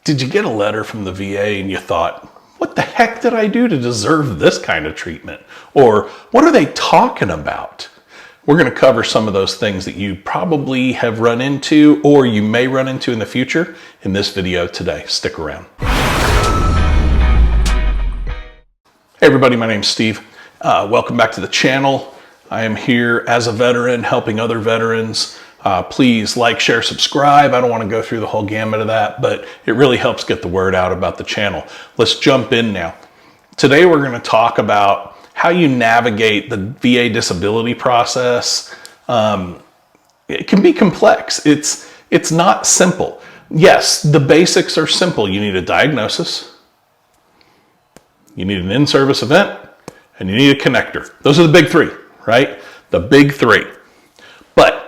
Did you get a letter from the VA and you thought, what the heck did I do to deserve this kind of treatment? Or what are they talking about? We're going to cover some of those things that you probably have run into or you may run into in the future in this video today. Stick around. Hey everybody, my name's Steve. Welcome back to the channel. I am here as a veteran helping other veterans. Please like, share, subscribe. I don't want to go through the whole gamut of that, but it really helps get the word out about the channel. Let's jump in now. Today we're going to talk about how you navigate the VA disability process. It can be complex. It's not simple. Yes, the basics are simple. You need a diagnosis, you need an in-service event, and you need a connector. Those are the big three, right? The big three. But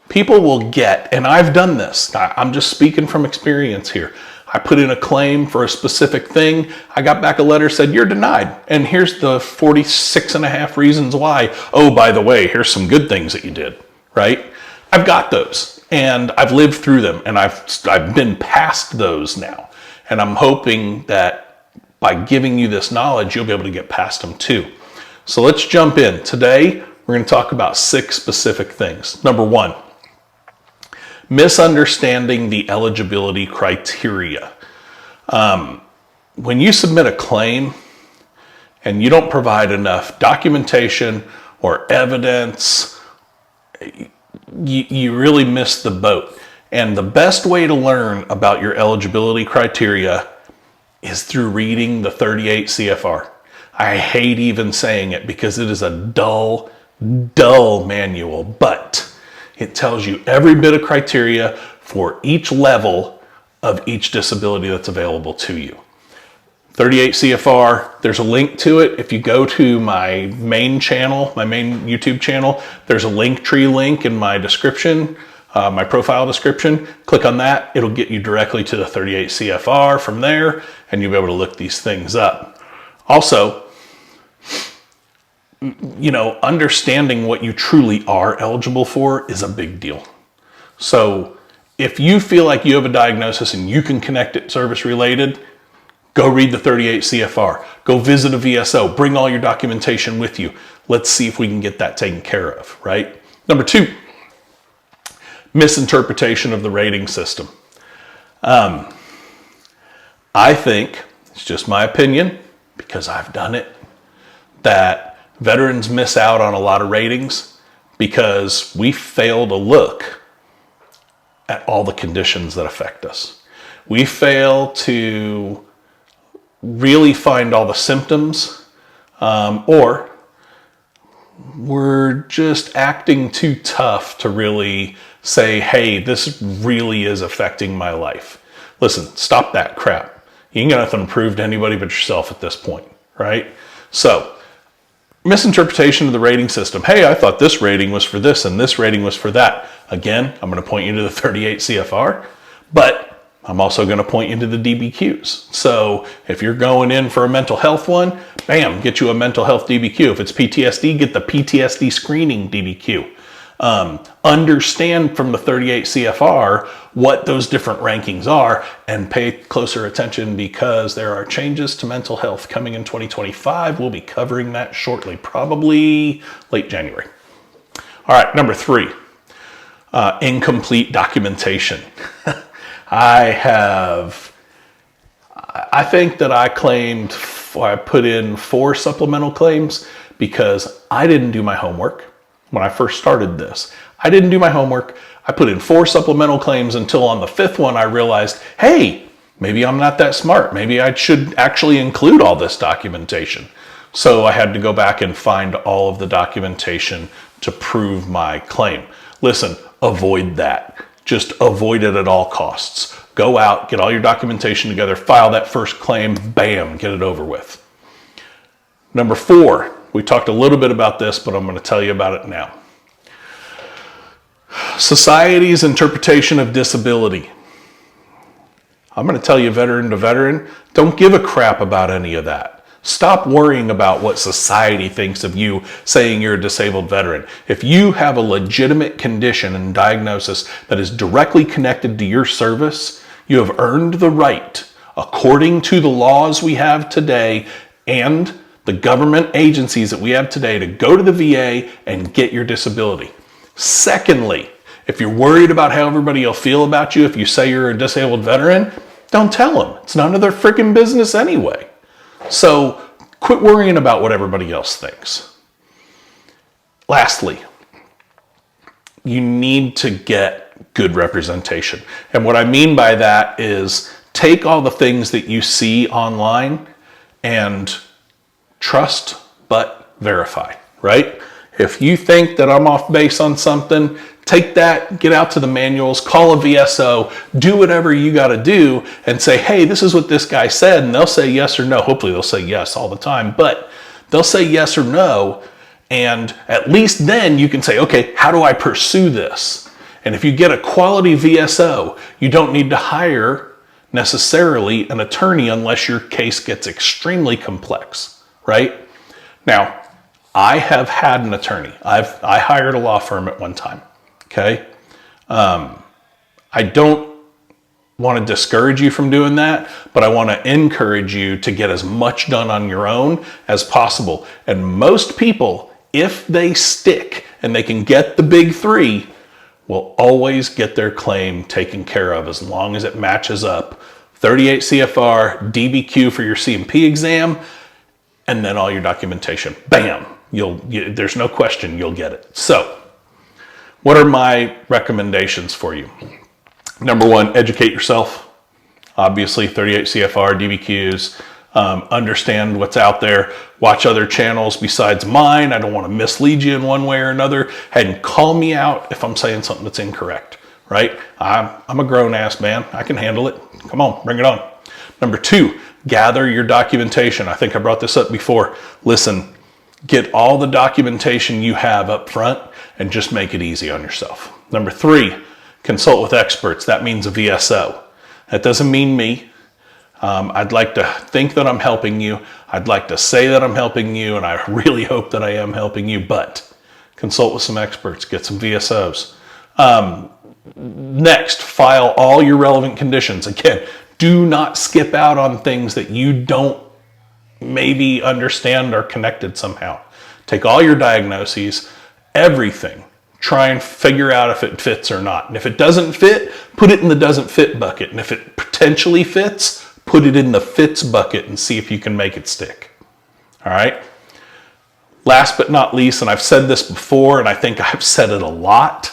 people will get, and I've done this, I'm just speaking from experience here. I put in a claim for a specific thing. I got back a letter said, you're denied. And here's the 46 and a half reasons why. Oh, by the way, here's some good things that you did, right? I've got those and I've lived through them and I've been past those now. And I'm hoping that by giving you this knowledge, you'll be able to get past them too. So let's jump in. Today, we're going to talk about 6 specific things. Number 1, misunderstanding the eligibility criteria. When you submit a claim and you don't provide enough documentation or evidence, you really miss the boat. And the best way to learn about your eligibility criteria is through reading the 38 CFR. I hate even saying it because it is a dull manual, but it tells you every bit of criteria for each level of each disability that's available to you. 38 CFR, there's a link to it. If you go to my main channel, my main YouTube channel, there's a Linktree link in my description, my profile description. Click on that. It'll get you directly to the 38 CFR from there, and you'll be able to look these things up. Also, understanding what you truly are eligible for is a big deal. So if you feel like you have a diagnosis and you can connect it service related, go read the 38 CFR, go visit a VSO, bring all your documentation with you. Let's see if we can get that taken care of, right? Number 2, misinterpretation of the rating system. I think, it's just my opinion, because I've done it, that veterans miss out on a lot of ratings because we fail to look at all the conditions that affect us. We fail to really find all the symptoms, or we're just acting too tough to really say, hey, this really is affecting my life. Listen, stop that crap. You ain't got nothing to prove to anybody but yourself at this point, right? So, misinterpretation of the rating system. Hey, I thought this rating was for this and this rating was for that. Again, I'm going to point you to the 38 CFR, but I'm also going to point you to the DBQs. So if you're going in for a mental health one, bam, get you a mental health DBQ. If it's PTSD, get the PTSD screening DBQ. Understand from the 38 CFR what those different rankings are and pay closer attention because there are changes to mental health coming in 2025. We'll be covering that shortly, probably late January. All right, number 3, incomplete documentation. I think that I put in 4 supplemental claims because I didn't do my homework. When I first started this, I didn't do my homework. I put in 4 supplemental claims until on the 5th one, I realized, hey, maybe I'm not that smart. Maybe I should actually include all this documentation. So I had to go back and find all of the documentation to prove my claim. Listen, avoid that. Just avoid it at all costs. Go out, get all your documentation together, file that first claim, bam, get it over with. Number 4, we talked a little bit about this, but I'm going to tell you about it now. Society's interpretation of disability. I'm going to tell you veteran to veteran, don't give a crap about any of that. Stop worrying about what society thinks of you saying you're a disabled veteran. If you have a legitimate condition and diagnosis that is directly connected to your service, You have earned the right, according to the laws we have today and the government agencies that we have today, to go to the VA and get your disability. Secondly, if you're worried about how everybody will feel about you if you say you're a disabled veteran, don't tell them. It's none of their freaking business anyway. So quit worrying about what everybody else thinks. Lastly, you need to get good representation. And what I mean by that is take all the things that you see online and trust but verify, right? If you think that I'm off base on something, take that, get out to the manuals, call a VSO, do whatever you got to do and say, hey, this is what this guy said. And they'll say yes or no. Hopefully they'll say yes all the time, but they'll say yes or no. And at least then you can say, okay, how do I pursue this? And if you get a quality VSO, you don't need to hire necessarily an attorney unless your case gets extremely complex, right? Now, I have had an attorney. I hired a law firm at one time, okay? I don't want to discourage you from doing that, but I want to encourage you to get as much done on your own as possible. And most people, if they stick and they can get the big three, will always get their claim taken care of as long as it matches up. 38 CFR, DBQ for your C&P exam, and then all your documentation. Bam! There's no question you'll get it. So, what are my recommendations for you? Number one, educate yourself. Obviously, 38 CFR, DBQs. Understand what's out there. Watch other channels besides mine. I don't want to mislead you in one way or another. And call me out if I'm saying something that's incorrect, right? I'm a grown-ass man. I can handle it. Come on, bring it on. Number two, gather your documentation. I think I brought this up before. Listen, get all the documentation you have up front and just make it easy on yourself. Number three, consult with experts. That means a VSO. That doesn't mean me. I'd like to think that I'm helping you. I'd like to say that I'm helping you, and I really hope that I am helping you, but consult with some experts, get some VSOs. Next, file all your relevant conditions. Again, do not skip out on things that you don't maybe understand are connected somehow. Take all your diagnoses, everything. Try and figure out if it fits or not. And if it doesn't fit, put it in the doesn't fit bucket. And if it potentially fits, put it in the fits bucket and see if you can make it stick. All right? Last but not least, and I've said this before, and I think I've said it a lot,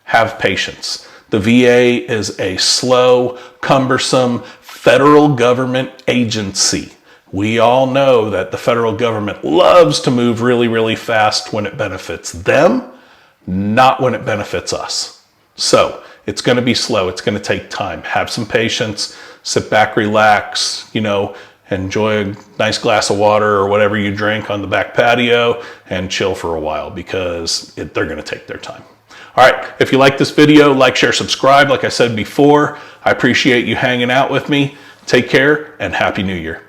have patience. The VA is a slow, cumbersome federal government agency. We all know that the federal government loves to move really, really fast when it benefits them, not when it benefits us. So it's going to be slow. It's going to take time. Have some patience. Sit back, relax, enjoy a nice glass of water or whatever you drink on the back patio and chill for a while because they're going to take their time. All right, if you like this video, like, share, subscribe. Like I said before, I appreciate you hanging out with me. Take care and Happy New Year.